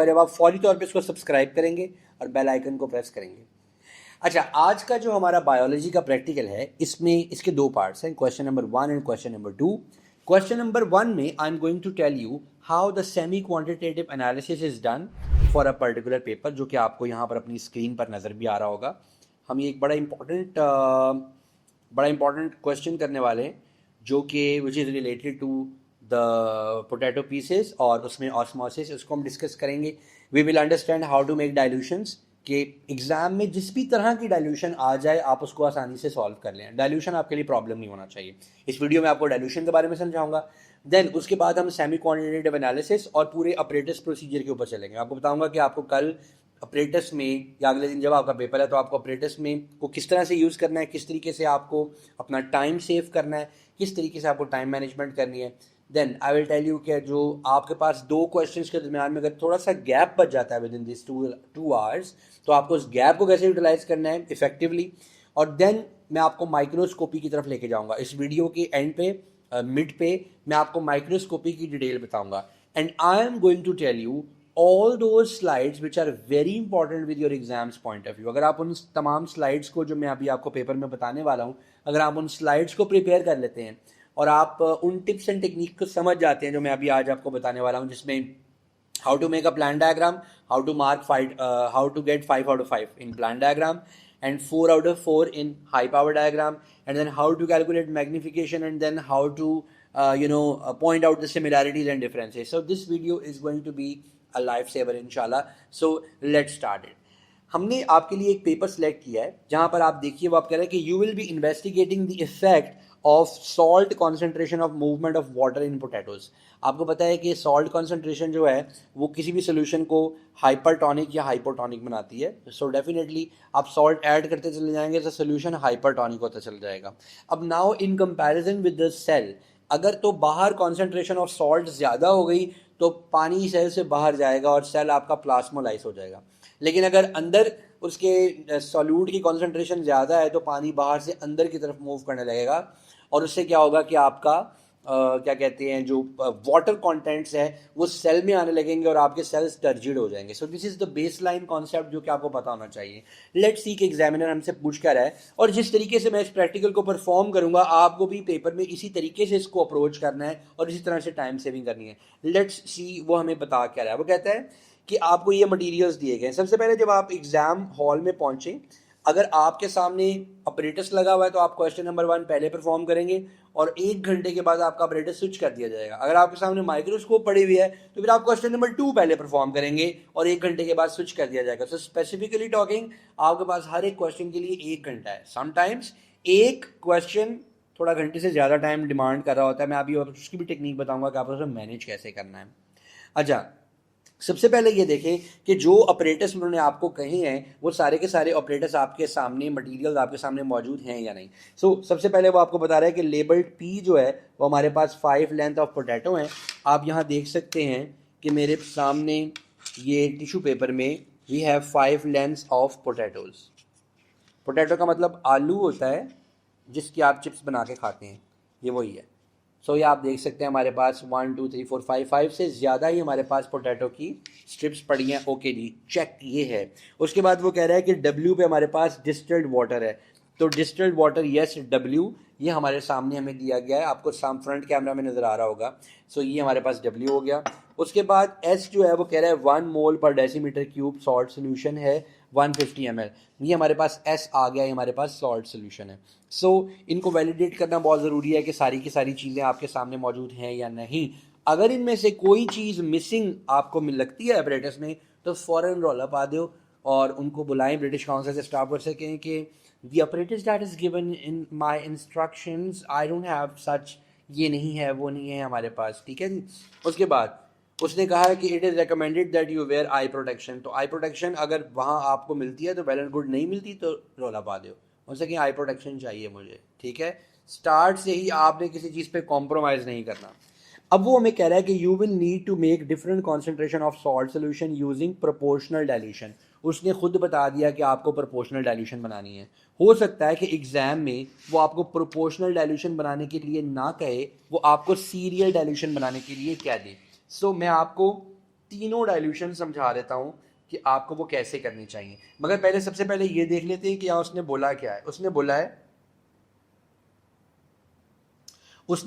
और जब आप फौरी तौर पे इसको सब्सक्राइब करेंगे और बेल आइकन को प्रेस करेंगे। अच्छा, आज का जो हमारा बायोलॉजी का प्रैक्टिकल है, इसमें इसके दो पार्ट्स हैं, question number 1 and question number 2। Question number 1 में I am going to tell you how the semi quantitative analysis is done for a particular paper, जो कि आपको यहाँ पर अपनी स्क्रीन पर नज़र भी आ रहा होगा। हम ये एक बड़ा इंपॉर्टेंट क्वेश्चन करने वाले हैं, जो कि which is related to the potato pieces, और उसमें ऑस्मोसिस, उसको हम डिस्कस करेंगे। We will understand how to make dilutions, कि एग्जाम में जिस भी तरह की डाइल्यूशन आ जाए आप उसको आसानी से सॉल्व कर लें। डाइल्यूशन आपके लिए प्रॉब्लम नहीं होना चाहिए। इस वीडियो में आपको डाइल्यूशन के बारे में समझाऊंगा। देन उसके बाद हम सेमी क्वांटिटेटिव एनालिसिस और पूरे अपरेटस प्रोसीजर के ऊपर चलेंगे। आपको बताऊंगा कि आपको कल अपरेटस में या अगले दिन जब आपका पेपर है तो आपको अपरेटस में को किस तरह से यूज़ करना है, किस तरीके से आपको अपना टाइम सेव करना है, किस तरीके से आपको टाइम मैनेजमेंट करनी है। Then I will tell you कि जो आपके पास दो क्वेश्चंस के दरमियान में अगर थोड़ा सा गैप बच जाता है with in this two hours, तो आपको उस गैप को कैसे यूटिलाइज करना है इफेक्टिवली। और देन मैं आपको माइक्रोस्कोपी की तरफ लेके जाऊंगा। इस वीडियो के एंड पे मिड पे मैं आपको माइक्रोस्कोपी की डिटेल बताऊंगा। And I am going to tell you all those slides which are very important with your exams point of view. अगर आप उन तमाम स्लाइड्स को, जो मैं अभी आपको पेपर में बताने वाला हूँ, अगर आप उन स्लाइड्स को प्रिपेयर कर लेते हैं और आप उन टिप्स एंड टेक्निक को समझ जाते हैं जो मैं अभी आज आपको बताने वाला हूँ, जिसमें how to make a plan diagram, how to mark how to get 5 out of 5 in plan diagram and 4 out of 4 in high power diagram, and then how to calculate magnification, and then how to point out the similarities and differences. So this video is going to be a lifesaver inshallah. So let's start it. हमने आपके लिए एक paper select किया है जहां पर आप देखिए, वो आप कह रहे हैं कि you will be investigating the effect of salt concentration of movement of water in potatoes. आपको पता है कि सॉल्ट कॉन्सेंट्रेशन जो है वो किसी भी सोल्यूशन को हाइपरटॉनिक या हाइपोटॉनिक बनाती है। सो डेफिनेटली आप सॉल्ट ऐड करते चले जाएंगे तो सोल्यूशन हाइपरटॉनिक होता चल जाएगा। अब now in comparison with the cell, अगर तो बाहर कॉन्सेंट्रेशन ऑफ सॉल्ट ज़्यादा हो गई तो पानी सेल से बाहर जाएगा और सेल आपका प्लाज्मोलाइज हो जाएगा। लेकिन अगर अंदर उसके सॉल्यूट की कॉन्सेंट्रेशन ज़्यादा है तो पानी बाहर से अंदर की तरफ मूव करने लगेगा, और उससे क्या होगा कि आपका क्या कहते हैं, जो वाटर कंटेंट्स है वो सेल में आने लगेंगे और आपके सेल्स टर्जिड हो जाएंगे। So this is the base line concept जो कि आपको पता होना चाहिए। लेट्स सी कि एग्जामिनर हमसे पूछ कर है, और जिस तरीके से मैं इस प्रैक्टिकल को परफॉर्म करूंगा आपको भी पेपर में इसी तरीके से इसको अप्रोच करना है और इसी तरह से टाइम सेविंग करनी है। लेट्स सी वो हमें बता क्या रहा है। वो कहता है कि आपको ये मटेरियल्स दिए गए हैं। सबसे पहले जब आप एग्जाम हॉल में पहुंचे, अगर आपके सामने अपरेटस लगा हुआ है तो आप क्वेश्चन नंबर 1 पहले परफॉर्म करेंगे और 1 घंटे के बाद आपका अपरेटस स्विच कर दिया जाएगा। अगर आपके सामने माइक्रोस्कोप पड़ी हुई है तो फिर आप क्वेश्चन नंबर 2 पहले परफॉर्म करेंगे और 1 घंटे के बाद स्विच कर दिया जाएगा। सो स्पेसिफिकली टॉकिंग, आपके पास हर एक क्वेश्चन के लिए 1 घंटा है। समटाइम्स एक क्वेश्चन थोड़ा घंटे से ज़्यादा टाइम डिमांड कर रहा होता है। मैं अभी उसकी भी टेक्निक बताऊंगा कि आप उसे मैनेज कैसे करना है। अच्छा, सबसे पहले ये देखें कि जो ऑपरेटर्स उन्होंने आपको कहे हैं वो सारे के सारे ऑपरेटर्स आपके सामने, मटेरियल आपके सामने मौजूद हैं या नहीं। सबसे पहले वो आपको बता रहा है कि लेबल्ड पी जो है वो हमारे पास 5 लेंथ ऑफ पोटैटो हैं। आप यहाँ देख सकते हैं कि मेरे सामने ये टिश्यू पेपर में we have 5 lengths of potatoes. Potato का मतलब आलू होता है जिसकी आप चिप्स बना के खाते हैं, ये वही है। ये आप देख सकते हैं हमारे पास 1 2 3 4 5 से ज़्यादा ही हमारे पास पोटैटो की स्ट्रिप्स पड़ी हैं। ओके जी, चेक, ये है। उसके बाद वो कह रहा है कि W पे हमारे पास डिस्टिल्ड वाटर है, तो डिस्टिल्ड वाटर यस W, ये हमारे सामने हमें दिया गया है, आपको फ्रंट कैमरा में नज़र आ रहा होगा। ये हमारे पास W हो गया। उसके बाद S जो है वो कह रहा है 1 मोल पर डेसीमीटर क्यूब सॉल्ट सोल्यूशन है 150 ml, ये हमारे पास S आ गया, ये हमारे पास सॉल्ट सोल्यूशन है। इनको वैलिडेट करना बहुत ज़रूरी है कि सारी की सारी चीज़ें आपके सामने मौजूद हैं या नहीं। अगर इनमें से कोई चीज़ मिसिंग आपको लगती है अपरेटस में तो फ़ौरन रोल अप आ दो और उनको बुलाएं ब्रिटिश काउंसिल से स्टाफ कर सकें कि the apparatus that is given in my instructions I don't have such, ये नहीं है, वो नहीं है हमारे पास, ठीक है जी। उसके बाद उसने कहा है कि it is recommended that you wear eye protection. तो आई प्रोटेक्शन अगर वहाँ आपको मिलती है तो वेल एंड गुड, नहीं मिलती तो रोला पा दो उनसे कि आई प्रोटेक्शन चाहिए मुझे, ठीक है। स्टार्ट से ही आपने किसी चीज़ पे कॉम्प्रोमाइज़ नहीं करना। अब वो हमें कह रहा है कि you will need to make different concentration of salt solution using proportional dilution. उसने खुद बता दिया कि आपको प्रोपोर्शनल डाइल्यूशन बनानी है। हो सकता है कि एग्जाम में वो आपको प्रोपोर्शनल डाइल्यूशन बनाने के लिए ना कहे, वो आपको सीरियल डाइल्यूशन बनाने के लिए कह दे। मैं आपको तीनों डाइल्यूशन समझा देता हूँ कि आपको वो कैसे करनी चाहिए। मगर पहले सबसे पहले ये देख लेते हैं कि यहाँ उसने बोला क्या है। उसने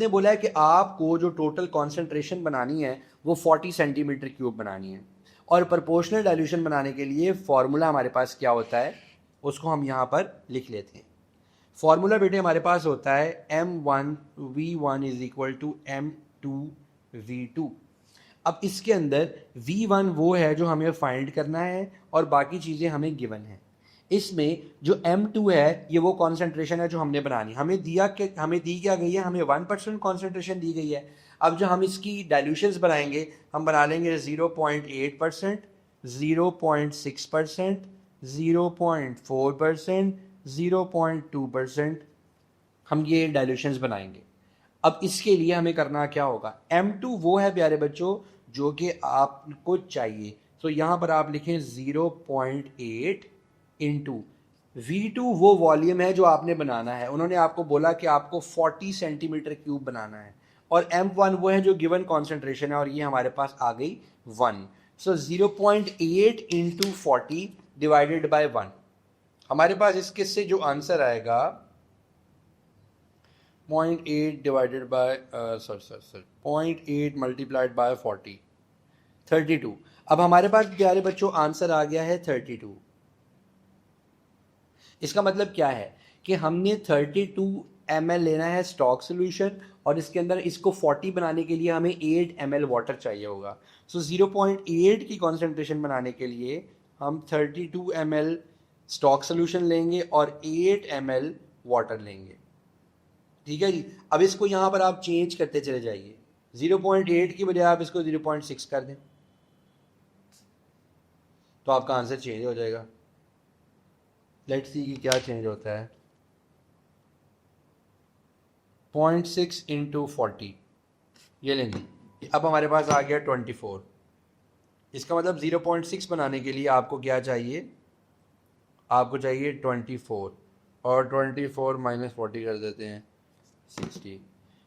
बोला है कि आपको जो टोटल कॉन्सेंट्रेशन बनानी है वो 40 सेंटीमीटर क्यूब बनानी है। और प्रोपोर्शनल डाइल्यूशन बनाने के लिए फॉर्मूला हमारे पास क्या होता है उसको हम यहाँ पर लिख लेते हैं। फॉर्मूला बेटे हमारे पास होता है M1V1 is equal to M2V2। अब इसके अंदर V1 वो है जो हमें फाइंड करना है और बाकी चीज़ें हमें गिवन है। इसमें जो M2 है ये वो कॉन्सेंट्रेशन है जो हमने बनानी, हमें दी क्या गई है, हमें 1% कॉन्सेंट्रेशन दी गई है। अब जो हम इसकी डाइल्यूशंस बनाएंगे हम बना लेंगे 0.8%, 0.6%, 0.4%, 0.2%, हम ये डाइल्यूशंस बनाएंगे। अब इसके लिए हमें करना क्या होगा, M2 वो है प्यारे बच्चों जो कि आपको चाहिए। तो यहाँ पर आप लिखें 0.8 इंटू V2 वो वॉल्यूम है जो आपने बनाना है। उन्होंने आपको बोला कि आपको 40 सेंटीमीटर क्यूब बनाना है और M1 वो है जो गिवन कॉन्सेंट्रेशन है और ये हमारे पास आ गई 1। सो 0.8 इंटू 40 डिवाइडेड बाय 1, हमारे पास इसके से जो आंसर आएगा 0.8 डिवाइडेड बाय 0.8 मल्टीप्लाइड बाय 40, 32। अब हमारे पास प्यारे बच्चों आंसर आ गया है 32। इसका मतलब क्या है कि हमने 32 ml लेना है स्टॉक सोल्यूशन और इसके अंदर इसको 40 बनाने के लिए हमें 8 ml वाटर चाहिए होगा। सो 0.8 की कॉन्सेंट्रेशन बनाने के लिए हम 32 ml स्टॉक सोल्यूशन लेंगे और 8 ml वाटर लेंगे। ठीक है जी। अब इसको यहाँ पर आप चेंज करते चले जाइए, 0.8 की बजाय आप इसको 0.6 कर दें तो आपका आंसर चेंज हो जाएगा। लेट्स सी कि क्या चेंज होता है। 0.6 इंटू 40, ये लेंगे। अब हमारे पास आ गया 24। इसका मतलब 0.6 बनाने के लिए आपको क्या चाहिए, आपको चाहिए 24 और 24 माइनस 40 कर देते हैं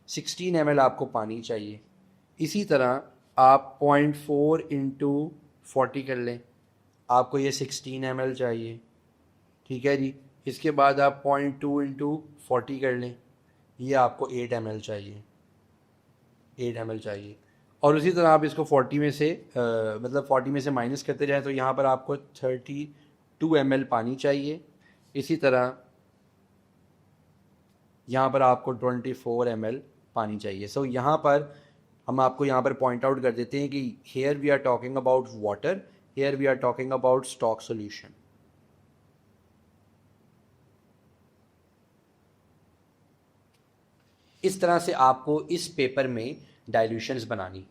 16 ml आपको पानी चाहिए। इसी तरह आप 0.4 इंटू 40 कर लें, आपको ये 16 ml चाहिए। ठीक है जी। इसके बाद आप 0.2 इंटू 40 कर लें, ये आपको 8 ml चाहिए, 8 ml चाहिए। और उसी तरह आप इसको 40 में से मतलब 40 में से माइनस करते जाएं तो यहाँ पर आपको 32 ml पानी चाहिए। इसी तरह यहाँ पर आपको 24 ml पानी चाहिए। सो यहाँ पर हम आपको यहाँ पर पॉइंट आउट कर देते हैं कि here we are talking about water, here we are talking about stock solution. इस तरह से आपको इस पेपर में डाइल्यूशंस बनानी।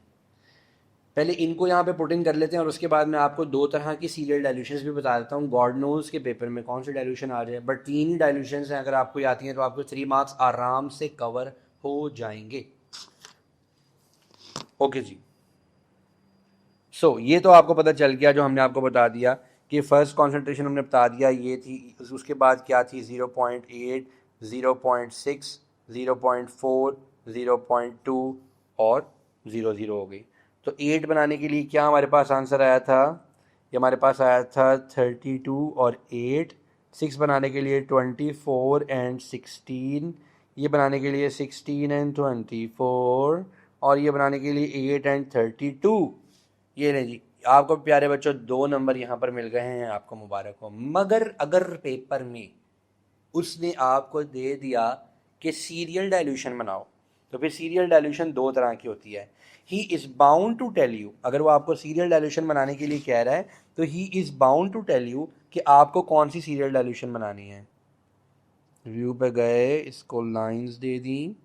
पहले इनको यहाँ पे पुट इन कर लेते हैं और उसके बाद मैं आपको दो तरह की सीरियल डाइल्यूशंस भी बता देता हूँ। गॉड नोज के पेपर में कौन सी डाइल्यूशन आ जाए, बट 3 ही डाइल्यूशंस हैं। अगर आपको ये आती हैं तो आपको 3 मार्क्स आराम से कवर हो जाएंगे। ओके जी। सो ये तो आपको पता चल गया जो हमने आपको बता दिया कि फर्स्ट कॉन्सेंट्रेशन हमने बता दिया ये थी, उसके बाद क्या थी 0.8, 0.6, 0.4, 0.2 और 0.0 हो गई। तो 8 बनाने के लिए क्या हमारे पास आंसर आया था, ये हमारे पास आया था 32 और 8। 6 बनाने के लिए 24 एंड 16, ये बनाने के लिए 16 एंड 24 और ये बनाने के लिए 8 एंड 32। ये नहीं जी, आपको प्यारे बच्चों 2 नंबर यहाँ पर मिल गए हैं, आपको मुबारक हो। मगर अगर पेपर में उसने आपको दे दिया कि सीरियल डाइल्यूशन बनाओ तो फिर सीरियल डाइल्यूशन 2 तरह की होती है। He is bound to tell you, अगर वो आपको सीरियल डाइल्यूशन बनाने के लिए कह रहा है तो he is bound to tell you कि आपको कौन सी सीरियल डाइल्यूशन बनानी है। व्यू पे गए, इसको लाइंस दे दी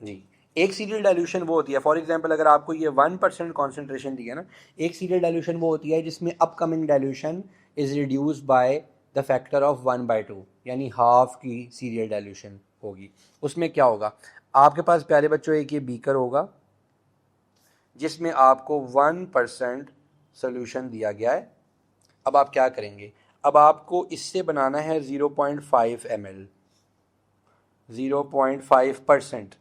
जी। एक सीरियल डाइल्यूशन वो होती है, फॉर एग्जांपल अगर आपको ये 1% कॉन्सेंट्रेशन दिया ना, एक सीरियल डाइल्यूशन वो होती है जिसमें upcoming dilution is reduce by the factor of 1/2, यानी हाफ की सीरियल डाइल्यूशन होगी। उसमें क्या होगा, आपके पास प्यारे बच्चों एक ये बीकर होगा जिसमें आपको 1% सोल्यूशन दिया गया है। अब आप क्या करेंगे, अब आपको इससे बनाना है 0.5 ml, 0.5%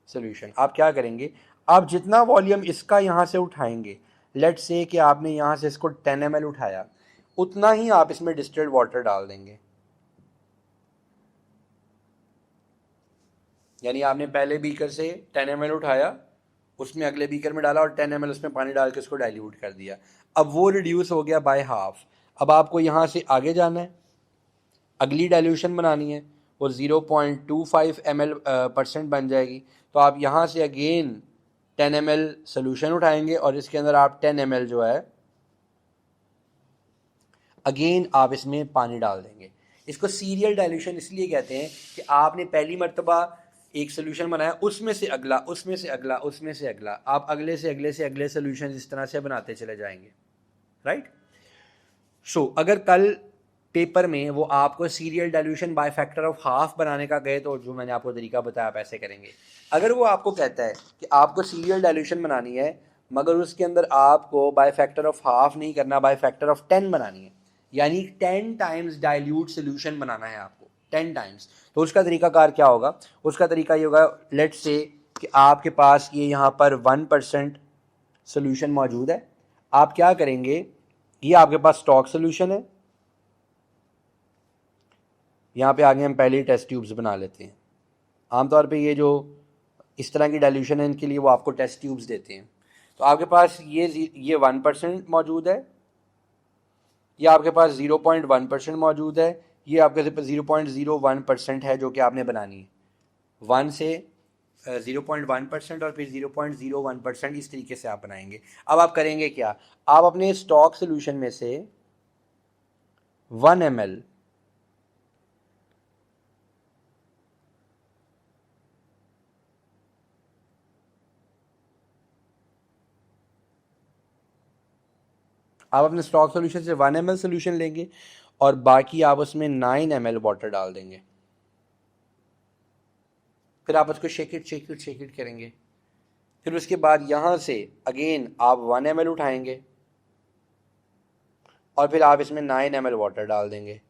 सोल्यूशन। आप क्या करेंगे, आप जितना वॉल्यूम इसका यहाँ से उठाएंगे, लेट से कि आपने यहाँ से इसको 10 ml उठाया, उतना ही आप इसमें डिस्टिल्ड वाटर डाल देंगे। यानी आपने पहले बीकर से 10 ml उठाया, उसमें अगले बीकर में डाला और 10 ml उसमें पानी डाल के उसको डाइल्यूट कर दिया। अब वो रिड्यूस हो गया बाय हाफ। अब आपको यहाँ से आगे जाना है, अगली डाइल्यूशन बनानी है, वो 0.25 ml % बन जाएगी। तो आप यहाँ से अगेन 10 ml सोल्यूशन उठाएंगे और इसके अंदर आप 10 ml जो है अगेन आप इसमें पानी डाल देंगे। इसको सीरियल डाइल्यूशन इसलिए कहते हैं कि आपने पहली मर्तबा एक सोल्यूशन बनाया, उसमें से अगला, उसमें से अगला, उसमें से अगला, आप अगले से अगले से अगले सोल्यूशन इस तरह से बनाते चले जाएंगे, राइट। सो अगर कल पेपर में वो आपको serial dilution by factor of half बनाने का कहे, तो जो मैंने आपको तरीका बताया आप ऐसे करेंगे। अगर वो आपको कहता है कि आपको सीरियल डाइल्यूशन बनानी है मगर उसके अंदर आपको बाय फैक्टर ऑफ हाफ नहीं करना, बाय फैक्टर ऑफ 10 बनानी है, यानी 10 टाइम्स डाइल्यूट सोल्यूशन बनाना है आपको, 10 टाइम्स, तो उसका तरीकाकार क्या होगा? उसका तरीका ये होगा, लेट्स से कि आपके पास ये यहाँ पर 1% सोल्यूशन मौजूद है। आप क्या करेंगे, ये आपके पास स्टॉक सोल्यूशन है, यहाँ पे आगे हम पहले ही टेस्ट ट्यूब्स बना लेते हैं। आमतौर पे ये जो इस तरह की डाइल्यूशन है इनके लिए वो आपको टेस्ट ट्यूब्स देते हैं। तो आपके पास ये 1% मौजूद है, ये आपके पास 0.1% मौजूद है, ये आपके पास 0.01% है जो कि आपने बनानी है। 1 से 0.1% और फिर 0.01%, इस तरीके से आप बनाएंगे। अब आप करेंगे क्या, आप अपने स्टॉक सोल्यूशन में से 1 ml आप अपने स्टॉक सोल्यूशन से 1 ml सोल्यूशन लेंगे और बाकी आप उसमें 9 ml वाटर डाल देंगे। फिर आप उसको शेक इट करेंगे। फिर उसके बाद यहाँ से अगेन आप 1 ml उठाएंगे और फिर आप इसमें 9 ml वाटर डाल देंगे।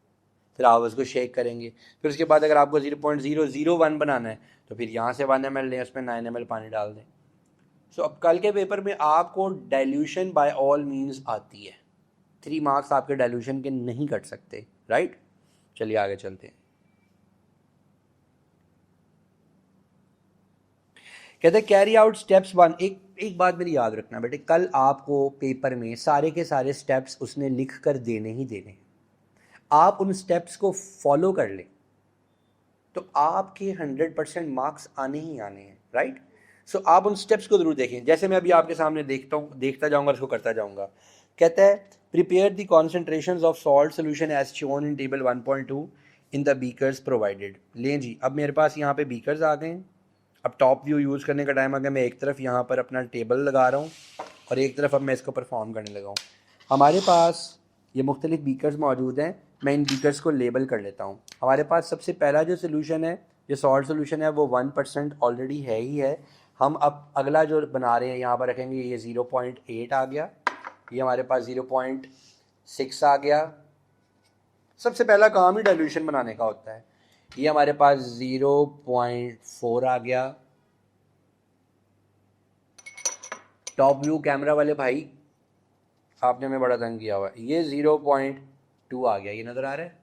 फिर आप उसको शेक करेंगे। फिर उसके बाद अगर आपको 0.001 बनाना है तो फिर यहाँ से 1 ml लें, उसमें 9 ml पानी डाल दें। सो अब कल के पेपर में आपको डाइल्यूशन बाय ऑल मीन्स आती है। 3 मार्क्स आपके डाइल्यूशन के नहीं कट सकते, राइट। चलिए आगे चलते हैं। कहते हैं कैरी आउट स्टेप्स 1। एक बात मेरी याद रखना बेटे, कल आपको पेपर में सारे के सारे स्टेप्स उसने लिख कर देने ही देने। आप उन स्टेप्स को फॉलो कर लें तो आपके 100% मार्क्स आने ही आने हैं, राइट। सो आप उन स्टेप्स को जरूर देखें, जैसे मैं अभी आपके सामने देखता जाऊंगा, उसको करता जाऊंगा। कहता है prepare the concentrations of salt solution as shown in table 1.2 in the beakers provided. लें जी, अब मेरे पास यहाँ पे बीकर्स आ गए हैं। अब टॉप व्यू यूज़ करने का टाइम आ गया। मैं एक तरफ यहाँ पर अपना टेबल लगा रहा हूँ और एक तरफ अब मैं इसको परफॉर्म करने लगा हूँ। हमारे पास ये मुख्तलिफ बीकर्स मौजूद हैं। मैं इन बीकर्स को लेबल कर लेता हूँ। हमारे पास सबसे पहला जो सोल्यूशन है, जो सॉल्ट सोल्यूशन है, वो 1% ऑलरेडी है ही है। हम अब अगला जो बना रहे हैं यहाँ पर रखेंगे, ये 0.8 आ गया, ये हमारे पास 0.6 आ गया। सबसे पहला काम ही डाइल्यूशन बनाने का होता है। ये हमारे पास 0.4 आ गया। टॉप व्यू कैमरा वाले भाई, आपने हमें बड़ा तंग किया हुआ है। ये 0.2 आ गया, ये नज़र आ रहा है,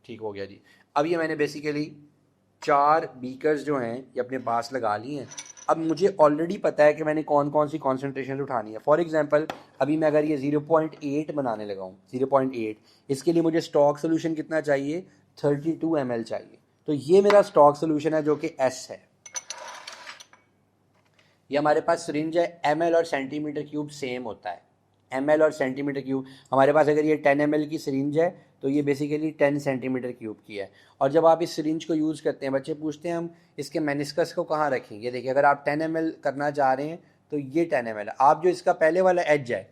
ठीक हो गया जी। अब ये मैंने बेसिकली 4 बीकर्स जो हैं ये अपने पास लगा लिए हैं। अब मुझे ऑलरेडी पता है कि मैंने कौन कौन सी कॉन्सेंट्रेशन उठानी है। फॉर एग्जांपल अभी मैं अगर ये 0.8 बनाने लगा हूँ, 0.8, इसके लिए मुझे स्टॉक सोल्यूशन कितना चाहिए, 32 ml चाहिए। तो ये मेरा स्टॉक सोल्यूशन है जो कि S है। ये हमारे पास सिरिंज है, ml और सेंटीमीटर क्यूब सेम होता है। ml और सेंटीमीटर क्यूब हमारे पास, अगर ये 10 ml की सिरिंज है तो ये बेसिकली 10 सेंटीमीटर क्यूब की है। और जब आप इस सिरिंज को यूज़ करते हैं, बच्चे पूछते हैं हम इसके मेनिस्कस को कहाँ रखें। ये देखिए, अगर आप 10 ml करना चाह रहे हैं तो ये 10 ml है। आप जो इसका पहले वाला एज है,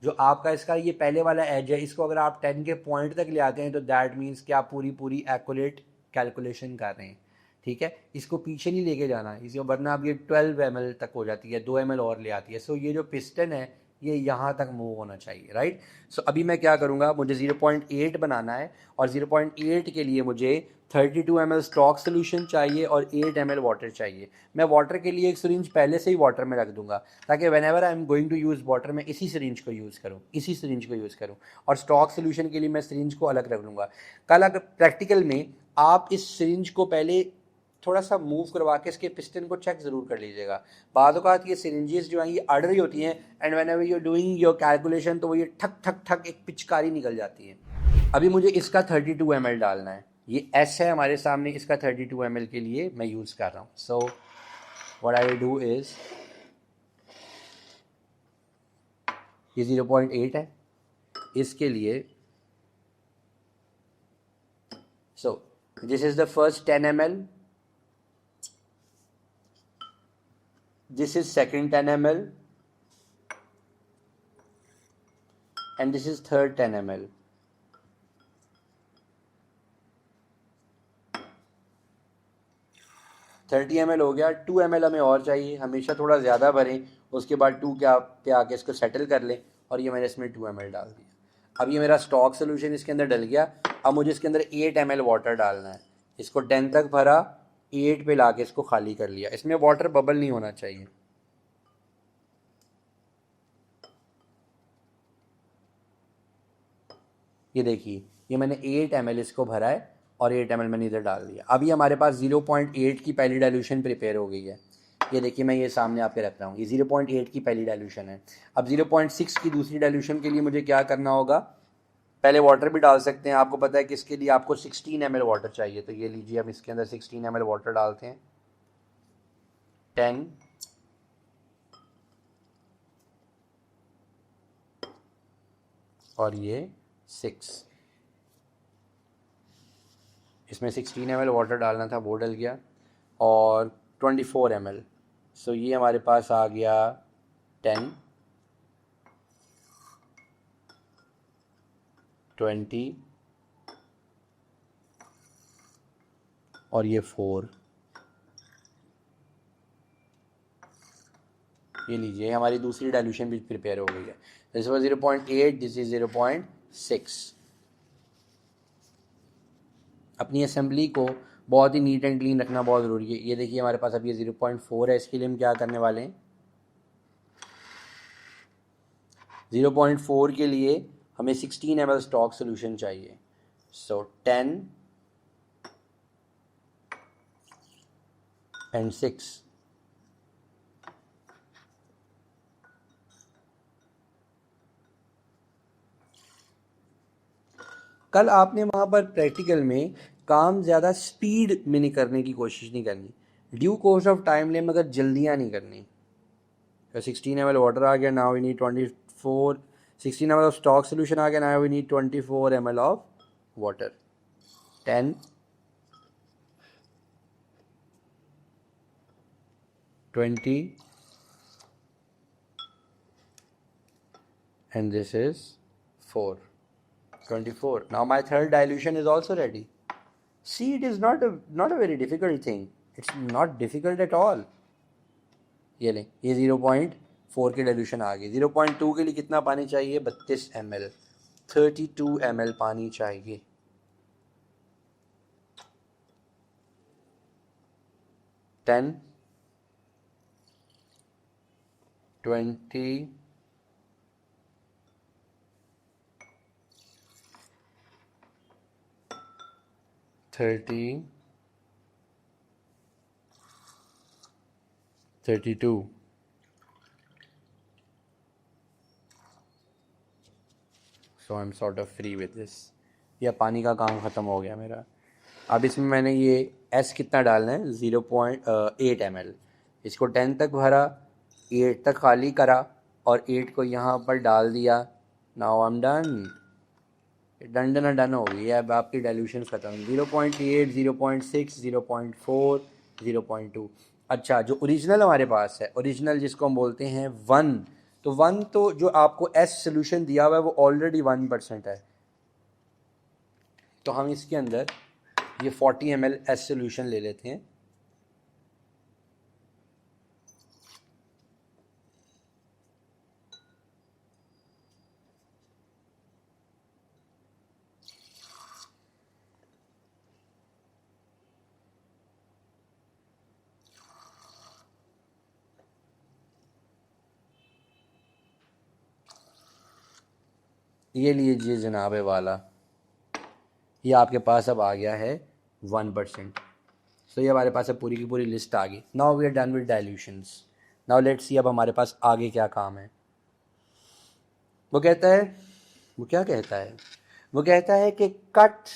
जो आपका इसका ये पहले वाला एज है, इसको अगर आप 10 के पॉइंट तक ले आते हैं तो दैट मीन्स कि आप पूरी एक्यूरेट कैलकुलेशन कर रहे हैं, ठीक है। इसको पीछे नहीं लेके जाना, इसको, वरना अब ये 12 ml तक हो जाती है, 2 ml और ले आती है। सो ये जो पिस्टन है ये यहाँ तक मूव होना चाहिए, राइट। सो अभी मैं क्या करूँगा, मुझे 0.8 बनाना है और 0.8 के लिए मुझे 32 ml स्टॉक सोल्यूशन चाहिए और 8 ml वाटर चाहिए। मैं वाटर के लिए एक सिरिंज पहले से ही वाटर में रख दूंगा ताकि whenever I am going to use water मैं इसी सिरिंज को यूज़ करूँ और स्टॉक सोल्यूशन के लिए मैं सिरिंज को अलग रख लूँगा। कल अगर प्रैक्टिकल में आप इस सिरिंज को पहले थोड़ा सा मूव करवा के इसके पिस्टन को चेक ज़रूर कर लीजिएगा। बाद औक़ात ये सिरिंजेस जो हैं ये अड़ रही होती हैं and when ever you doing your calculation तो वो ये ठक ठक ठक एक पिचकारी निकल जाती है। अभी मुझे इसका 32 ml डालना है, ये एस है हमारे सामने, इसका 32 ml के लिए मैं यूज़ कर रहा हूँ। So what I will do is, ये 0.8 है, इसके लिए so this is the first 10 ml, this is second 10 ml and this is third 10 ml. Thirty ml हो गया, 2 ml हमें और चाहिए, हमेशा थोड़ा ज़्यादा भरें, उसके बाद 2 पे आके इसको सेटल कर लें और ये मैंने इसमें 2 ml डाल दिया। अब ये मेरा स्टॉक सोल्यूशन इसके अंदर डल गया। अब मुझे इसके अंदर 8 ml वाटर डालना है, इसको 10 तक भरा, 8 पे लाके इसको खाली कर लिया। इसमें वाटर बबल नहीं होना चाहिए। ये देखिए, ये मैंने 8 ml इसको भरा है और 8 ml मैंने इधर डाल दिया। अभी हमारे पास 0.8 की पहली डाइल्यूशन प्रिपेयर हो गई है। ये देखिए, मैं ये सामने आपके रख रहा हूँ, ये 0.8 की पहली डाइल्यूशन है। अब 0.6 की दूसरी डाइल्यूशन के लिए मुझे क्या करना होगा, पहले वाटर भी डाल सकते हैं। आपको पता है कि इसके लिए आपको 16 ml वाटर चाहिए, तो ये लीजिए, हम इसके अंदर 16 ml वाटर डालते हैं। 10 और ये 6, इसमें 16 ml वाटर डालना था, वो डल गया, और 24 ml। सो ये हमारे पास आ गया 10, 20 और ये 4। ये लीजिए, हमारी दूसरी डाइल्यूशन भी प्रिपेयर हो गई है। This was 0.8, this is 0.6। अपनी असेंबली को बहुत ही नीट एंड क्लीन रखना बहुत ज़रूरी है। ये देखिए, हमारे पास अब ये 0.4 है, इसके लिए हम क्या करने वाले हैं, 0.4 के लिए हमें 16 ml स्टॉक सोल्यूशन चाहिए। सो 10 and 6, कल आपने वहाँ पर प्रैक्टिकल में काम ज़्यादा स्पीड में नहीं करने की कोशिश नहीं करनी, ड्यू कोर्स ऑफ टाइम ले, मगर जल्दियाँ नहीं करनी। 16 ml वाटर आ गया, now we need 24, 16 ml of stock solution आ गया, now we need 24 ml of water. 10, 20 and this is 4, 24. Now my third dilution is also ready. See, it is not a very difficult thing. It's not difficult at all. ये लें, ये 0.4 की dilution आ गई। 0.2 के लिए कितना पानी चाहिए, 32 ml, 32 ml पानी चाहिए। 10, 20, 30, 32। सो I am sort of free with this. यह पानी का काम ख़त्म हो गया मेरा। अब इसमें मैंने ये एस कितना डालना है, 0.8 ml। इसको 10 तक भरा, 8 तक खाली करा और 8 को यहाँ पर डाल दिया। Now I am done, done हो गई है। अब आपकी डाइल्यूशन ख़त्म। 0.8, 0.6, 0.4, 0.2। अच्छा, जो ओरिजिनल हमारे पास है, ओरिजिनल जिसको हम बोलते हैं 1, तो 1 तो जो आपको एस सोल्यूशन दिया हुआ है वो ऑलरेडी 1% है, तो हम इसके अंदर ये 40 ml एस सोल्यूशन ले लेते हैं। ये लीजिए जनाब वाला, ये आपके पास अब आ गया है 1%। सो ये हमारे पास अब पूरी की पूरी लिस्ट आ गई। Now we are done with dilutions. Now let's see अब हमारे पास आगे क्या काम है। वो कहता है, वो क्या कहता है, वो कहता है कि cut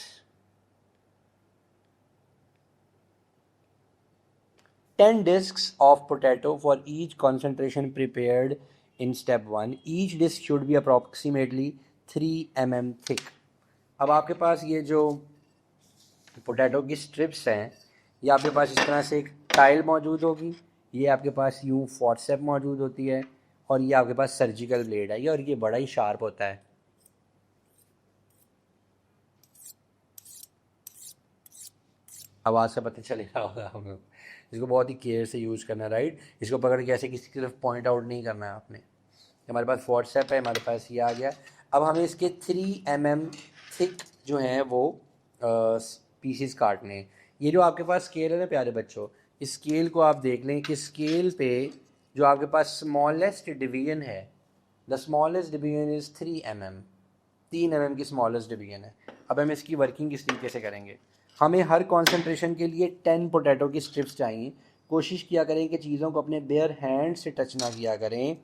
10 discs of potato for each concentration prepared in step 1. Each disc should be approximately 3 mm thick. अब आपके पास ये जो पोटैटो की स्ट्रिप्स हैं, ये आपके पास इस तरह से एक टाइल मौजूद होगी, ये आपके पास यूँ फोर्सेप मौजूद होती है, और ये आपके पास सर्जिकल ब्लेड है, और ये बड़ा ही शार्प होता है। आवाज़ से पता चलेगा होगा हमें। इसको बहुत ही केयर से यूज़ करना है, राइट। इसको पकड़ के ऐसे किसी की तरफ पॉइंट आउट नहीं करना है आपने। हमारे पास व्हाट्सएप है, हमारे पास ये आ गया। अब हमें इसके 3 mm थिक जो हैं वो पीसीस काटने हैं। ये जो आपके पास स्केल है ना प्यारे बच्चों, इस स्केल को आप देख लें कि स्केल पे जो आपके पास स्मॉलेस्ट डिवीजन है, the smallest division is 3 mm। 3 mm की स्मॉलेस्ट डिवीजन है। अब हम इसकी वर्किंग किस तरीके से करेंगे। हमें हर कॉन्सेंट्रेशन के लिए 10 पोटैटो की स्ट्रिप्स चाहिए। कोशिश किया करें कि चीज़ों को अपने बेयर हैंड से टच ना किया करें।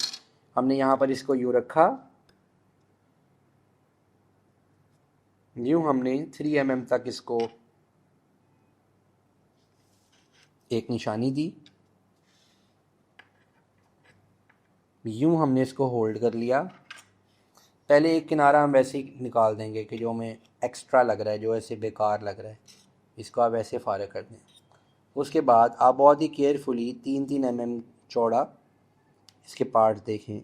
हमने यहाँ पर इसको यूँ रखा, यूँ हमने 3 mm तक इसको एक निशानी दी, यूँ हमने इसको होल्ड कर लिया। पहले एक किनारा हम वैसे ही निकाल देंगे कि जो हमें एक्स्ट्रा लग रहा है, जो ऐसे बेकार लग रहा है, इसको आप ऐसे फारग कर दें। उसके बाद आप बहुत ही केयरफुली 3-3 mm चौड़ा इसके पार्ट देखें,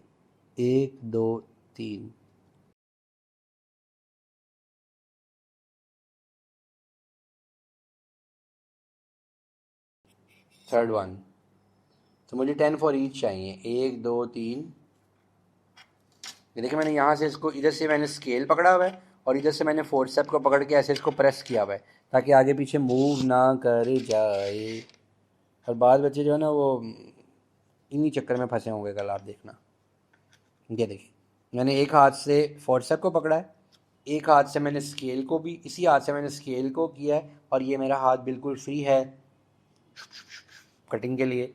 1 2 3। थर्ड वन, तो मुझे 10 फॉर ईच चाहिए, 1 2 3। ये देखिए मैंने यहाँ से इसको, इधर से मैंने स्केल पकड़ा हुआ है और इधर से मैंने फोर्सेप को पकड़ के ऐसे इसको प्रेस किया हुआ है ताकि आगे पीछे मूव ना कर जाए। और बाद बच्चे जो है ना वो इन्हीं चक्कर में फंसे होंगे कल, आप देखना। ये देखिए मैंने एक हाथ से फोर्सेप को पकड़ा है, एक हाथ से मैंने स्केल को भी, इसी हाथ से मैंने स्केल को किया है, और ये मेरा हाथ बिल्कुल फ्री है कटिंग के लिए।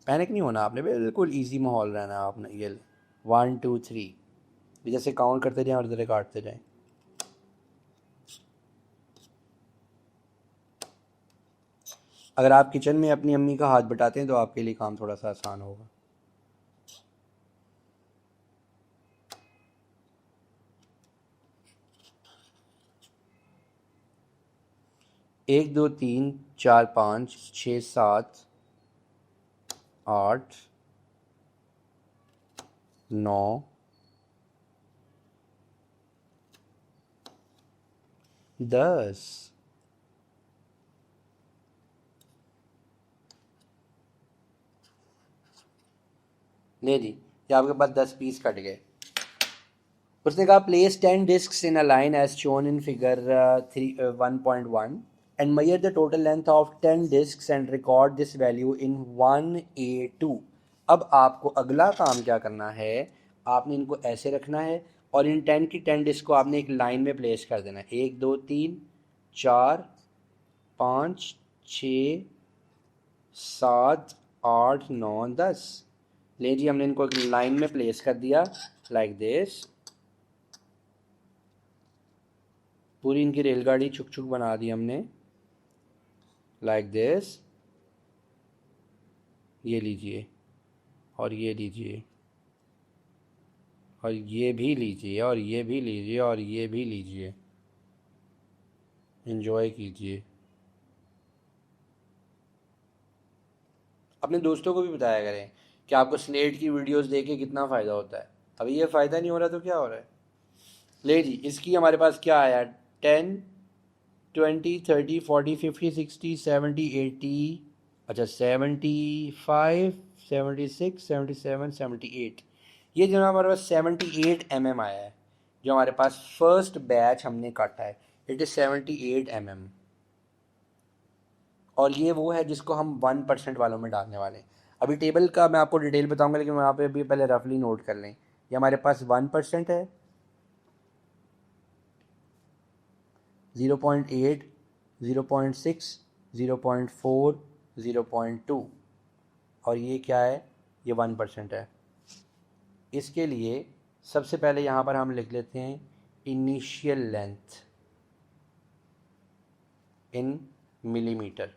पैनिक नहीं होना आपने, बिल्कुल इजी माहौल रहना है आपने। ये 1 2 3 जैसे काउंट करते जाएं और जरा काटते जाएं। अगर आप किचन में अपनी अम्मी का हाथ बटाते हैं तो आपके लिए काम थोड़ा सा आसान होगा। एक दो तीन चार 5 6 7 8 9 10। ले जी, ये आपके पास 10 पीस कट गए। उसने कहा place 10 discs in a line as shown in figure 1.1 and measure the total length of 10 discs and record this value in 1A2। अब आपको अगला काम क्या करना है, आपने इनको ऐसे रखना है और इन 10 की 10 डिस्क को आपने एक लाइन में प्लेस कर देना है। 1 2 3 4 5 6 7 8 9 10। ले जी हमने इनको एक लाइन में प्लेस कर दिया लाइक दिस। पूरी इनकी रेलगाड़ी छुक छुक बना दी हमने लाइक दिस। ये लीजिए और ये लीजिए और ये भी लीजिए और ये भी लीजिए और ये भी लीजिए, एंजॉय कीजिए। अपने दोस्तों को भी बताया करें कि आपको स्लेट की वीडियोस देख के कितना फ़ायदा होता है। अभी ये फ़ायदा नहीं हो रहा तो क्या हो रहा है। ले जी इसकी हमारे पास क्या आया, 10 20 30 40 50 60 70 80, अच्छा 75 76 77 78। ये जो हमारे पास 78 mm आया है, जो हमारे पास फर्स्ट बैच हमने काटा है, इट इज़ 78 mm। और ये वो है जिसको हम 1% वालों में डालने वाले हैं। अभी टेबल का मैं आपको डिटेल बताऊंगा, लेकिन वहाँ पे भी पहले रफली नोट कर लें। ये हमारे पास 1% है, 0.8, 0.6, 0.4, 0.2 और ये क्या है, ये 1% है। इसके लिए सबसे पहले यहाँ पर हम लिख लेते हैं इनिशियल लेंथ इन मिलीमीटर।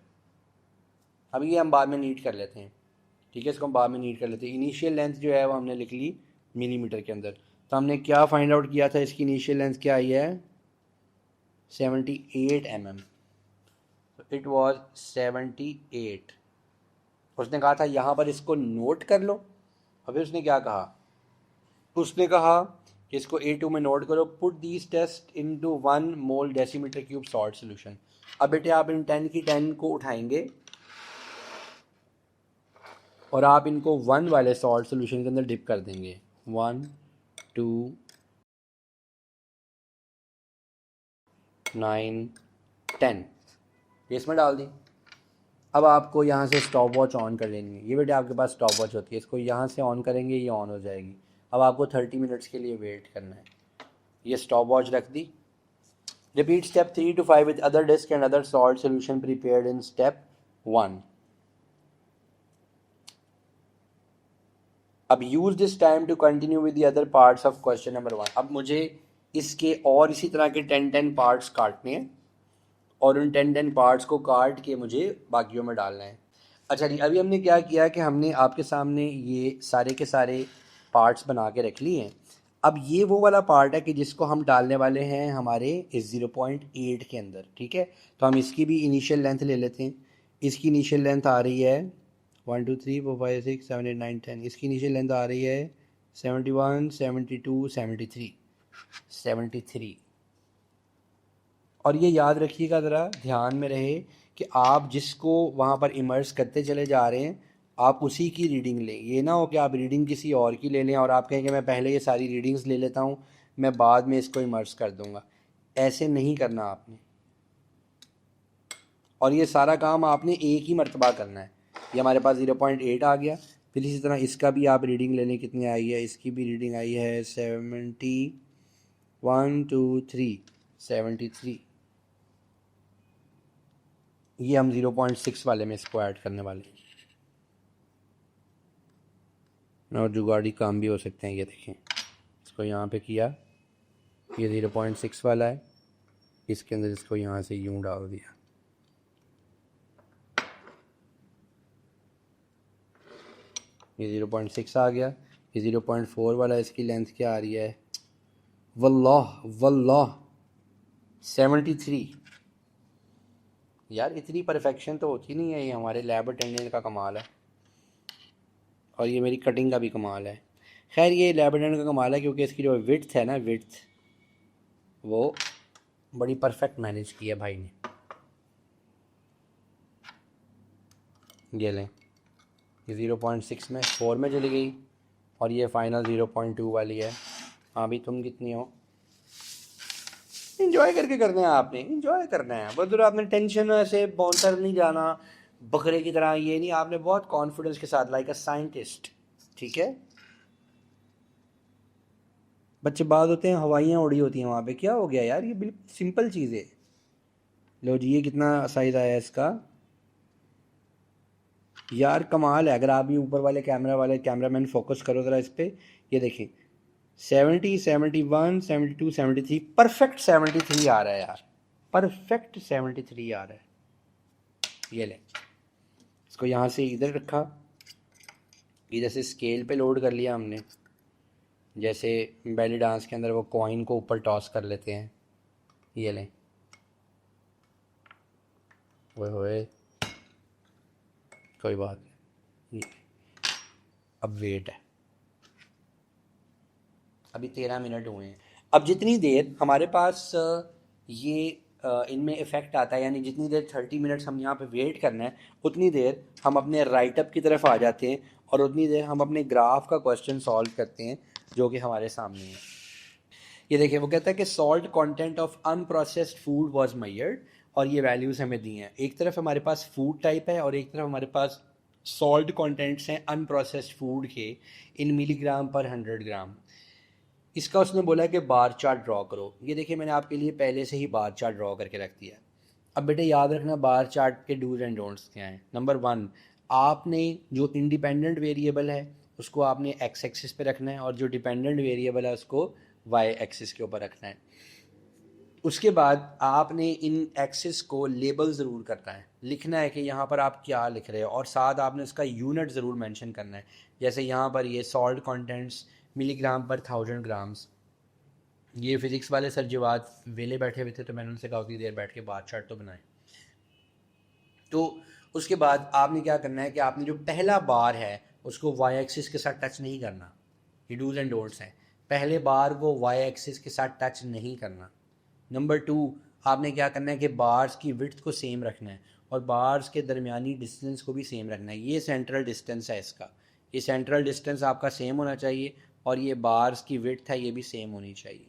अब ये हम बाद में नीट कर लेते हैं, ठीक है, इसको हम बाद में नीट कर लेते हैं। इनिशियल लेंथ जो है वो हमने लिख ली मिलीमीटर के अंदर। तो हमने क्या फाइंड आउट किया था, इसकी इनिशियल लेंथ क्या आई है, 78 mm। तो इट वाज 78। उसने कहा था यहाँ पर इसको नोट कर लो, और फिर उसने क्या कहा, उसने कहा कि इसको A2 में नोट करो, put these test into 1 mole decimetre cube salt solution. अब बेटे आप इन 10 की 10 को उठाएंगे और आप इनको 1 वाले सॉल्ट सोल्यूशन के अंदर डिप कर देंगे। 1, 2, 9, 10 इसमें डाल दी। अब आपको यहाँ से स्टॉप वॉच ऑन कर लेनी है। ये बेटे आपके पास स्टॉप वॉच होती है, इसको यहाँ से ऑन करेंगे, ये ऑन हो जाएगी। अब आपको 30 मिनट्स के लिए वेट करना है। ये स्टॉप वॉच रख दी। Repeat step 3 to 5 with other disc and other salt solution prepared in step 1। अब use this time to continue with the other parts of question number 1। अब मुझे इसके और इसी तरह के 10 पार्ट्स काटने हैं और उन 10 पार्ट्स को काट के मुझे बाकियों में डालना है। अच्छा जी, अभी हमने क्या किया कि हमने आपके सामने ये सारे के सारे पार्ट्स बना के रख लिए हैं। अब ये वो वाला पार्ट है कि जिसको हम डालने वाले हैं हमारे इस 0.8 के अंदर, ठीक है। तो हम इसकी भी इनिशियल लेंथ ले लेते हैं। इसकी इनिशियल लेंथ आ रही है 1 2 3 4 5 6 7 8 9 10। इसकी इनिशियल लेंथ आ रही है 71, 72, 73। और ये याद रखिएगा, ज़रा ध्यान में रहे कि आप जिसको वहाँ पर इमर्स करते चले जा रहे हैं आप उसी की रीडिंग लें। ये ना हो कि आप रीडिंग किसी और की ले लें और आप कहें कि मैं पहले ये सारी रीडिंग्स ले लेता हूँ, मैं बाद में इसको इमर्स कर दूँगा। ऐसे नहीं करना आपने, और ये सारा काम आपने एक ही मरतबा करना है। ये हमारे पास 0.8 आ गया। फिर इसी तरह इसका भी आप रीडिंग ले लें, कितनी आई है, इसकी भी रीडिंग आई है 70, 1 2 3 73। ये हम 0.6 वाले में इसको ऐड करने वाले हैं, और जुगाड़ी काम भी हो सकते हैं। ये देखें, इसको यहाँ पे किया, ये 0.6 वाला है, इसके अंदर इसको यहाँ से यूं डाल दिया। ये 0.6 आ गया। ये 0.4 वाला, इसकी लेंथ क्या आ रही है, वल्लाह 73। यार इतनी परफेक्शन तो होती नहीं है, ये हमारे लैब अटेंडेंट का कमाल है, और ये मेरी कटिंग का भी कमाल है। खैर ये लैब अटेंडेंट का कमाल है क्योंकि इसकी जो विड्थ है ना, विड्थ वो बड़ी परफेक्ट मैनेज की है भाई ने। ये लें, ये 0.6 में 4 में चली गई, और ये फाइनल 0.2 वाली है। हाँ भी तुम कितनी हो, इंजॉय करके करना है आपने, इंजॉय करना है बस। आपने टेंशन ऐसे बॉन्सर नहीं जाना बकरे की तरह, ये नहीं, आपने बहुत कॉन्फिडेंस के साथ, लाइक अ साइंटिस्ट, ठीक है। बच्चे बात होते हैं हवाइयाँ उड़ी होती हैं वहाँ पे, क्या हो गया यार, ये बिल्कुल सिंपल चीज़ है। लो जी, ये कितना साइज़ आया इसका, यार कमाल है। अगर आप ये ऊपर वाले कैमरामैन फोकस करो ज़रा इस पर, ये देखें 70, 71, 72, 73, परफेक्ट 73 आ रहा है यार, परफेक्ट 73 आ रहा है। ये ले, इसको यहाँ से इधर रखा, इधर से स्केल पे लोड कर लिया हमने, जैसे बेली डांस के अंदर वो कॉइन को ऊपर टॉस कर लेते हैं। ये लें, ओए होए, कोई बात नहीं। अब वेट है, अभी 13 मिनट हुए हैं। अब जितनी देर हमारे पास ये इनमें इफ़ेक्ट आता है, यानी जितनी देर 30 मिनट्स हम यहाँ पे वेट करना है, उतनी देर हम अपने राइटअप की तरफ आ जाते हैं, और उतनी देर हम अपने ग्राफ का क्वेश्चन सॉल्व करते हैं जो कि हमारे सामने है। ये देखिए, वो कहता है कि salt content of unprocessed food was measured, और ये वैल्यूज़ हमें दी हैं। एक तरफ हमारे पास फूड टाइप है और एक तरफ हमारे पास सॉल्ट कंटेंट्स हैं अनप्रोसेस्ड फूड के इन मिलीग्राम पर 100 ग्राम। इसका उसने बोला है कि बार चार्ट ड्रॉ करो। ये देखिए मैंने आपके लिए पहले से ही बार चार्ट ड्रॉ करके रख दिया है। अब बेटे याद रखना बार चार्ट के डूज एंड डोंट्स क्या हैं। नंबर वन, आपने जो इंडिपेंडेंट वेरिएबल है उसको आपने एक्स एक्सिस पे रखना है और जो डिपेंडेंट वेरिएबल है उसको वाई एक्सिस के ऊपर रखना है। उसके बाद आपने इन एक्सिस को लेबल ज़रूर करना है, लिखना है कि यहाँ पर आप क्या लिख रहे हो और साथ आपने उसका यूनिट ज़रूर मेंशन करना है। जैसे यहाँ पर ये सॉल्ट कंटेंट्स मिलीग्राम पर 1000 ग्राम्स। ये फिज़िक्स वाले सर जवाब वेले बैठे हुए थे तो मैंने उनसे कहा उतनी देर बैठ के बार चार्ट तो बनाए। तो उसके बाद आपने क्या करना है कि आपने जो पहला बार है उसको वाई एक्सिस के साथ टच नहीं करना। ये डूज एंड डोंट्स हैं, पहले बार को वाई एक्सिस के साथ टच नहीं करना। नंबर टू, आपने क्या करना है कि बार्स की विड्थ को सेम रखना है और बार्स के दरमियानी डिस्टेंस को भी सेम रखना है। ये सेंट्रल डिस्टेंस है इसका, ये सेंट्रल डिस्टेंस आपका सेम होना चाहिए और ये बार्स की विड्थ है ये भी सेम होनी चाहिए।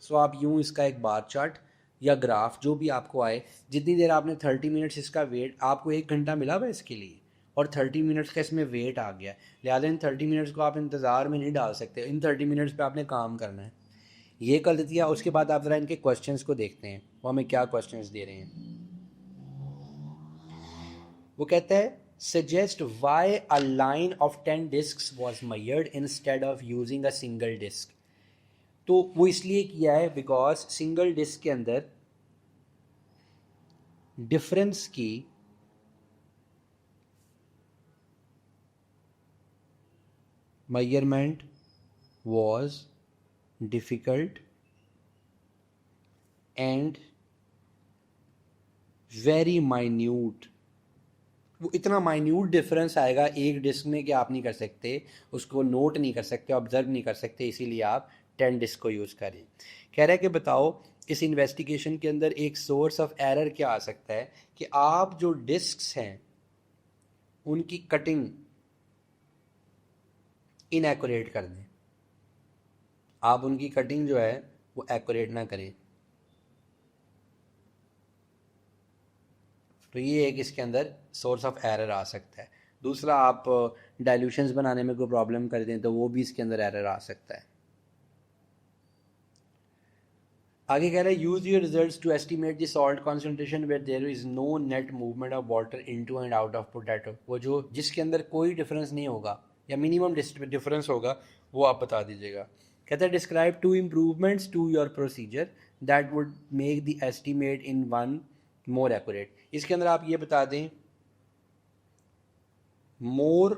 सो आप यूँ इसका एक बार चार्ट या ग्राफ जो भी आपको आए, जितनी देर आपने 30 मिनट्स इसका वेट, आपको 1 घंटा मिला हुआ इसके लिए और 30 मिनट्स का इसमें वेट आ गया, लिहाजा इन 30 मिनट्स को आप इंतज़ार में नहीं डाल सकते, इन 30 मिनट्स पे आपने काम करना है। ये कर देती है। उसके बाद आप ज़रा इनके क्वेश्चंस को देखते हैं वो हमें क्या क्वेश्चंस दे रहे हैं। वो कहता है suggest why a line of 10 discs was measured instead of using a single disc. तो वो इसलिए किया है बिकॉज सिंगल डिस्क के अंदर डिफरेंस की measurement was difficult and very minute. वो इतना माइन्यूट डिफरेंस आएगा एक डिस्क में कि आप नहीं कर सकते, उसको नोट नहीं कर सकते, ऑब्जर्व नहीं कर सकते, इसीलिए आप 10 डिस्क को यूज़ करें। कह रहा है कि बताओ इस इन्वेस्टिगेशन के अंदर एक सोर्स ऑफ एरर क्या आ सकता है कि आप जो डिस्क्स हैं उनकी कटिंग इनएक्यूरेट कर दें, आप उनकी कटिंग जो है वो एक्यूरेट ना करें। तो ये एक इसके अंदर सोर्स ऑफ एरर आ सकता है। दूसरा, आप डाइल्यूशंस बनाने में कोई प्रॉब्लम कर दें तो वो भी इसके अंदर एरर आ सकता है। आगे कह रहा है use your results to estimate the salt concentration where there is no net movement of water into and out of potato. वो जो जिसके अंदर कोई डिफरेंस नहीं होगा या मिनिमम डिफरेंस होगा वो आप बता दीजिएगा। कहता है describe 2 improvements to your procedure that would make the estimate in one more accurate. इसके अंदर आप ये बता दें more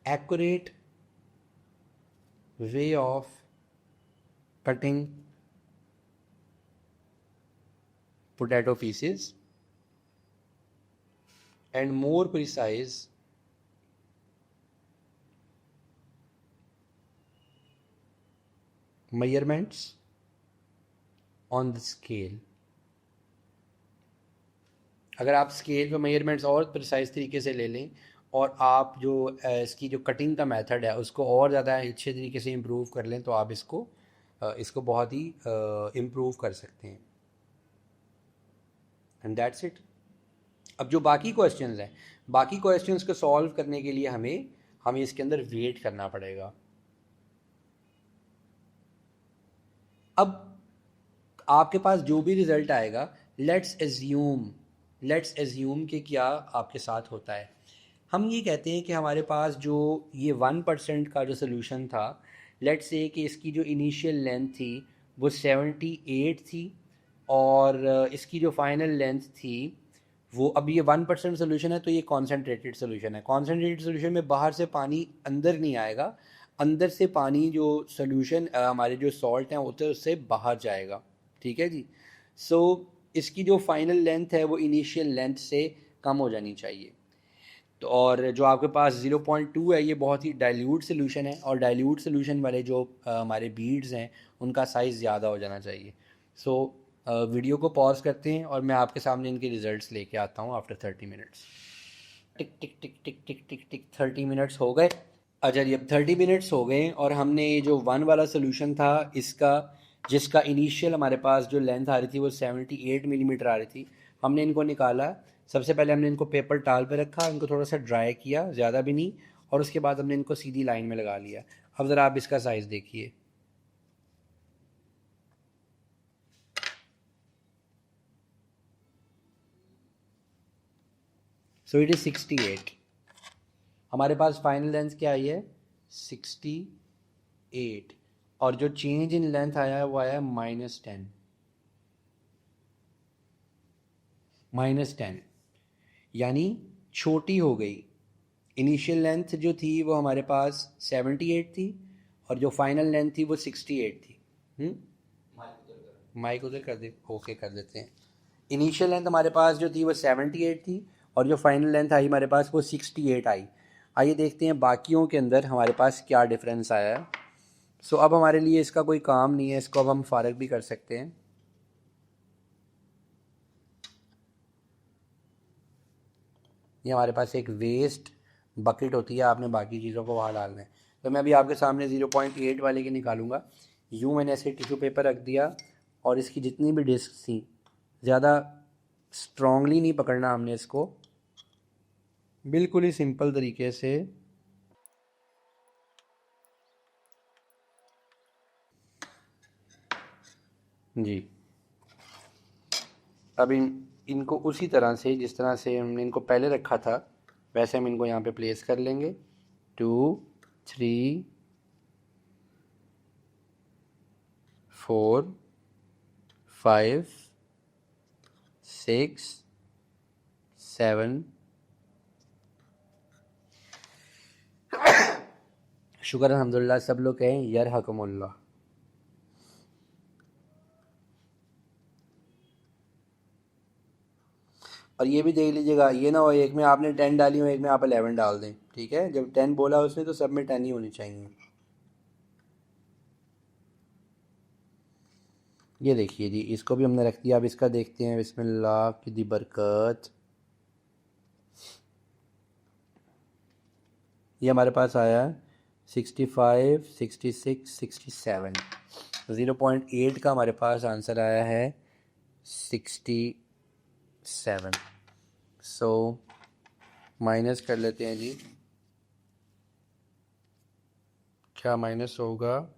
accurate way of cutting potato pieces and more precise measurements on the scale। अगर आप स्केल पे मेजरमेंट्स और प्रिसाइज तरीके से ले लें और आप जो इसकी जो कटिंग का मेथड है उसको और ज़्यादा अच्छे तरीके से इम्प्रूव कर लें तो आप इसको बहुत ही इम्प्रूव कर सकते हैं। And that's it. अब जो बाकी क्वेश्चंस हैं, बाकी क्वेश्चंस को सॉल्व करने के लिए हमें इसके अंदर वेट करना पड़ेगा। अब आपके पास जो भी रिजल्ट आएगा लेट्स एज्यूम कि क्या आपके साथ होता है। हम ये कहते हैं कि हमारे पास जो ये 1% का जो सोल्यूशन था, लेट्स से कि इसकी जो इनिशियल लेंथ थी वो 78 थी और इसकी जो फाइनल लेंथ थी वो, अब ये 1% सोल्यूशन है तो ये कॉन्सेंट्रेटेड सोल्यूशन है। कॉन्सेंट्रेटेड सोल्यूशन में बाहर से पानी अंदर नहीं आएगा, अंदर से पानी जो सोल्यूशन हमारे जो सॉल्ट हैं होते हैं उससे बाहर जाएगा। ठीक है जी। सो इसकी जो फाइनल लेंथ है वो इनिशियल लेंथ से कम हो जानी चाहिए। तो और जो आपके पास 0.2 है ये बहुत ही डाइल्यूट सोल्यूशन है और डाइल्यूट सोल्यूशन वाले जो हमारे बीड्स हैं उनका साइज़ ज़्यादा हो जाना चाहिए। सो वीडियो को पॉज करते हैं और मैं आपके सामने इनके रिजल्ट्स लेके आता हूँ आफ्टर 30 मिनट्स। टिक टिक टिक टिक टिक टिक टिक 30 मिनट्स हो गए। अच्छा जी, अब 30 मिनट्स हो गए और हमने ये जो 1 वाला सोल्यूशन था इसका, जिसका इनिशियल हमारे पास जो लेंथ आ रही थी वो 78 मिलीमीटर आ रही थी, हमने इनको निकाला। सबसे पहले हमने इनको पेपर टाल पे रखा, इनको थोड़ा सा ड्राई किया, ज़्यादा भी नहीं, और उसके बाद हमने इनको सीधी लाइन में लगा लिया। अब ज़रा आप इसका साइज़ देखिए, सो इट इज़ 68। हमारे पास फाइनल लेंथ क्या आई है, 68, और जो चेंज इन लेंथ आया है वो आया है -10, -10, यानी छोटी हो गई। इनिशियल लेंथ जो थी वो हमारे पास 78 थी और जो फाइनल लेंथ थी वो 68 थी। माइक उधर कर दे, ओके कर देते हैं। इनिशियल लेंथ हमारे पास जो थी वो 78 थी और जो फाइनल लेंथ आई हमारे पास वो 68 आई। आइए देखते हैं बाकियों के अंदर हमारे पास क्या डिफरेंस आया है। सो अब हमारे लिए इसका कोई काम नहीं है, इसको अब हम फारग भी कर सकते हैं। ये हमारे पास एक वेस्ट बकेट होती है, आपने बाकी चीज़ों को वहाँ डालना है। तो मैं अभी आपके सामने 0.8 वाले की निकालूंगा। यूँ मैंने ऐसे टिश्यू पेपर रख दिया और इसकी जितनी भी डिस्क थी, ज़्यादा स्ट्रॉन्गली नहीं पकड़ना हमने इसको, बिल्कुल ही सिंपल तरीके से जी। अब इनको उसी तरह से जिस तरह से हमने इनको पहले रखा था वैसे हम इनको यहाँ पे प्लेस कर लेंगे। 2 3 4 5 6 7, शुक्र अल्हम्दुलिल्लाह, सब लोग कहें यरहकुमुल्लाह। और ये भी देख लीजिएगा, ये ना हो एक में आपने 10 डाली हो एक में आप 11 डाल दें, ठीक है। जब 10 बोला उसने तो सब में 10 ही होनी चाहिए। ये देखिए जी, इसको भी हमने रख दिया। अब इसका देखते हैं, बिस्मिल्लाह की दी बरकत। ये हमारे पास आया 65 66 67, 0.8 का हमारे पास आंसर आया है 67। सो माइनस कर लेते हैं जी, क्या माइनस होगा,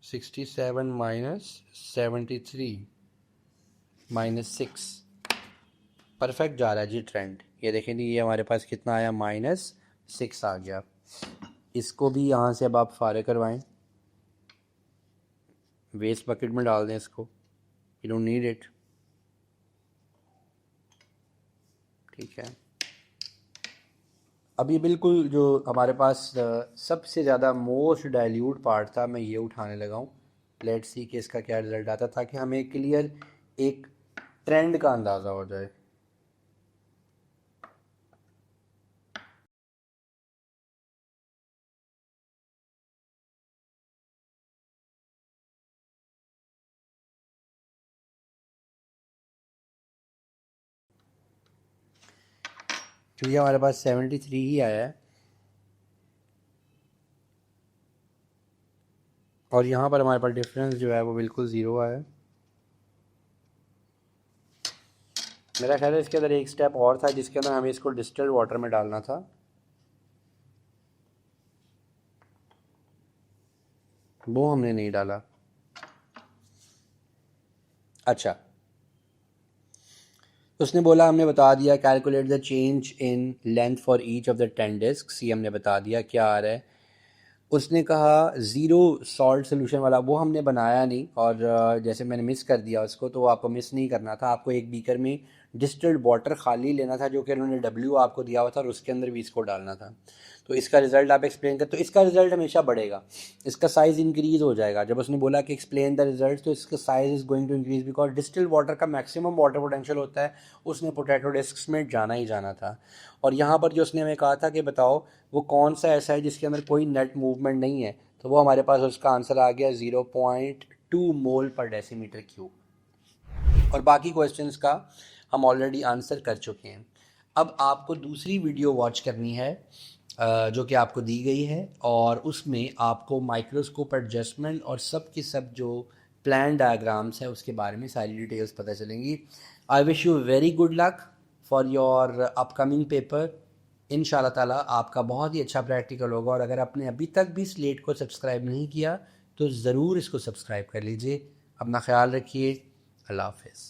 67 माइनस 73 -6, परफेक्ट जा रहा है जी ट्रेंड। ये देखें जी, ये हमारे पास कितना आया, -6 आ गया। इसको भी यहाँ से अब आप फारे करवाएं, वेस्ट बकेट में डाल दें इसको, यू डोंट नीड इट, ठीक है। अब ये बिल्कुल जो हमारे पास सबसे ज़्यादा मोस्ट डाइल्यूट पार्ट था, मैं ये उठाने लगा हूँ। लेट्स सी कि इसका क्या रिज़ल्ट आता, ताकि हमें क्लियर एक ट्रेंड का अंदाज़ा हो जाए। तो ये हमारे पास 73 ही आया है और यहाँ पर हमारे पास डिफरेंस जो है वो बिल्कुल ज़ीरो आया है। मेरा ख्याल है इसके अंदर एक स्टेप और था जिसके अंदर हमें इसको डिस्टिल्ड वाटर में डालना था। वो हमने नहीं डाला। अच्छा, उसने बोला, हमने बता दिया calculate the change in length for each of the 10 disc. ये हमने बता दिया क्या आ रहा है। उसने कहा ज़ीरो सॉल्ट सोल्यूशन वाला, वो हमने बनाया नहीं, और जैसे मैंने मिस कर दिया उसको, तो आपको मिस नहीं करना था। आपको एक बीकर में डिस्टिल्ड वाटर खाली लेना था, जो कि उन्होंने डब्ल्यू आपको दिया हुआ था, और उसके अंदर भी इसको डालना था। तो इसका रिज़ल्ट आप एक्सप्लेन कर, तो इसका रिज़ल्ट हमेशा बढ़ेगा, इसका साइज़ इंक्रीज़ हो जाएगा। जब उसने बोला कि एक्सप्लेन द रिजल्ट, तो इसका size is going to increase, because distilled water का मैक्सिमम वाटर पोटेंशियल होता है, उसने पोटैटो डिस्क में जाना ही जाना था। और यहाँ पर जो उसने हमें कहा था कि बताओ वो कौन सा ऐसा है जिसके अंदर कोई नेट मूवमेंट नहीं है, तो वो हमारे पास उसका आंसर आ गया 0.2 मोल पर डेसीमीटर क्यूब। और बाकी क्वेश्चंस का हम ऑलरेडी आंसर कर चुके हैं। अब आपको दूसरी वीडियो वॉच करनी है जो कि आपको दी गई है, और उसमें आपको माइक्रोस्कोप एडजस्टमेंट और सब के सब जो प्लान डायग्राम्स है उसके बारे में सारी डिटेल्स पता चलेंगी। I wish you very good luck for your upcoming paper. इंशाल्लाह ताला आपका बहुत ही अच्छा प्रैक्टिकल होगा। और अगर आपने अभी तक भी स्लेट को सब्सक्राइब नहीं किया तो ज़रूर इसको सब्सक्राइब कर लीजिए। अपना ख्याल रखिए। अल्लाह हाफ़िज़।